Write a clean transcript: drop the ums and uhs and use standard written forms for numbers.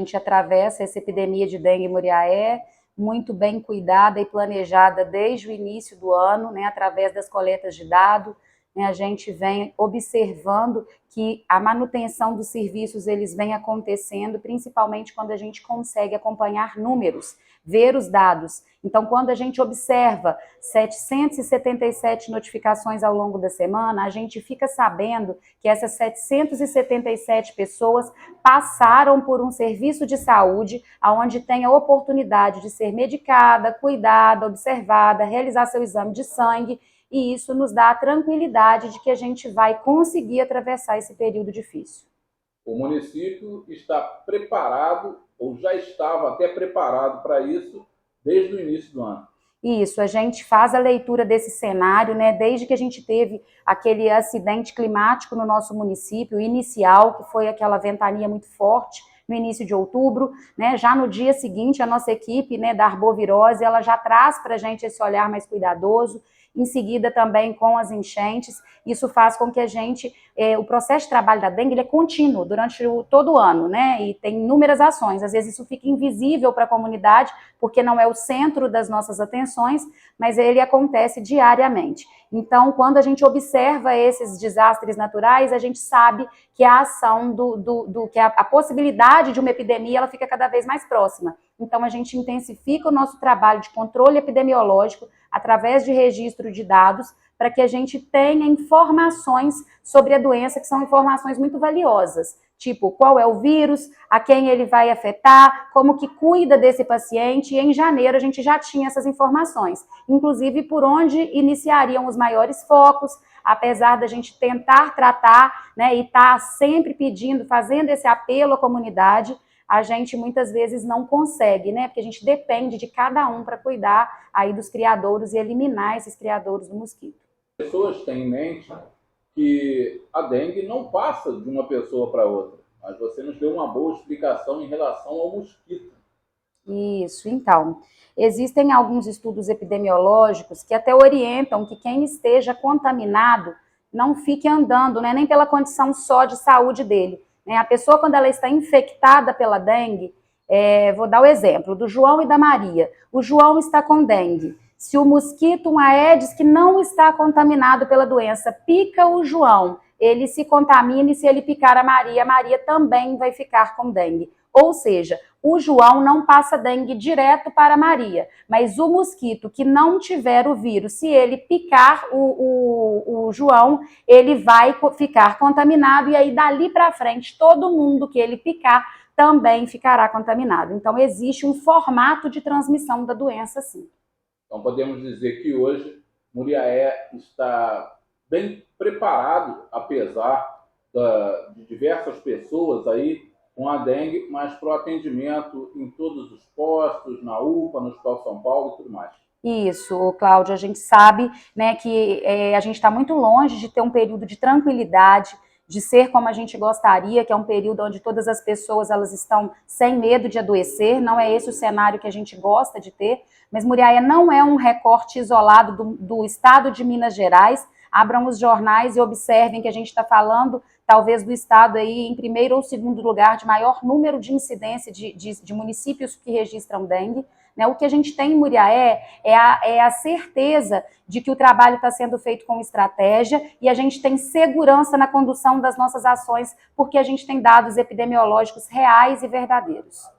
gente atravessa essa epidemia de dengue em Muriaé, muito bem cuidada e planejada desde o início do ano, né, através das coletas de dados, né, a gente vem observando que a manutenção dos serviços eles vem acontecendo, principalmente quando a gente consegue acompanhar números, ver os dados. Então, quando a gente observa 777 notificações ao longo da semana, a gente fica sabendo que essas 777 pessoas passaram por um serviço de saúde onde tem a oportunidade de ser medicada, cuidada, observada, realizar seu exame de sangue, e isso nos dá a tranquilidade de que a gente vai conseguir atravessar esse período difícil. O município está preparado, ou já estava até preparado para isso, desde o início do ano. Isso, a gente faz a leitura desse cenário, né, desde que a gente teve aquele acidente climático no nosso município, inicial, que foi aquela ventania muito forte, no início de outubro, né, já no dia seguinte a nossa equipe, né, da arbovirose, ela já traz para a gente esse olhar mais cuidadoso, em seguida também com as enchentes, isso faz com que a gente, o processo de trabalho da dengue ele é contínuo durante todo o ano, né, e tem inúmeras ações, às vezes isso fica invisível para a comunidade, porque não é o centro das nossas atenções, mas ele acontece diariamente. Então, quando a gente observa esses desastres naturais, a gente sabe que a ação que a possibilidade de uma epidemia, ela fica cada vez mais próxima. Então, a gente intensifica o nosso trabalho de controle epidemiológico através de registro de dados, para que a gente tenha informações sobre a doença, que são informações muito valiosas, tipo qual é o vírus, a quem ele vai afetar, como que cuida desse paciente, e em janeiro a gente já tinha essas informações, inclusive por onde iniciariam os maiores focos, apesar da gente tentar tratar, né, e estar sempre pedindo, fazendo esse apelo à comunidade, a gente muitas vezes não consegue, né, porque a gente depende de cada um para cuidar aí dos criadouros e eliminar esses criadouros do mosquito. As pessoas têm em mente que a dengue não passa de uma pessoa para outra, mas você nos deu uma boa explicação em relação ao mosquito. Isso, então, existem alguns estudos epidemiológicos que até orientam que quem esteja contaminado não fique andando, né, nem pela condição só de saúde dele. Né? A pessoa, quando ela está infectada pela dengue, vou dar o exemplo do João e da Maria. O João está com dengue. Se o mosquito, um Aedes, que não está contaminado pela doença, pica o João, ele se contamina e se ele picar a Maria também vai ficar com dengue. Ou seja, o João não passa dengue direto para a Maria, mas o mosquito que não tiver o vírus, se ele picar o João, ele vai ficar contaminado e aí dali para frente todo mundo que ele picar também ficará contaminado. Então existe um formato de transmissão da doença, sim. Então podemos dizer que hoje Muriaé está bem preparado, apesar de diversas pessoas aí com a dengue, mas para o atendimento em todos os postos, na UPA, no Hospital São Paulo e tudo mais. Isso, Cláudia, a gente sabe, né, que a gente está muito longe de ter um período de tranquilidade, de ser como a gente gostaria, que é um período onde todas as pessoas elas estão sem medo de adoecer, não é esse o cenário que a gente gosta de ter, mas Muriaé não é um recorte isolado do estado de Minas Gerais. Abram os jornais e observem que a gente está falando talvez do estado aí em primeiro ou segundo lugar de maior número de incidência de municípios que registram dengue. Né? O que a gente tem em Muriaé é a certeza de que o trabalho está sendo feito com estratégia e a gente tem segurança na condução das nossas ações, porque a gente tem dados epidemiológicos reais e verdadeiros.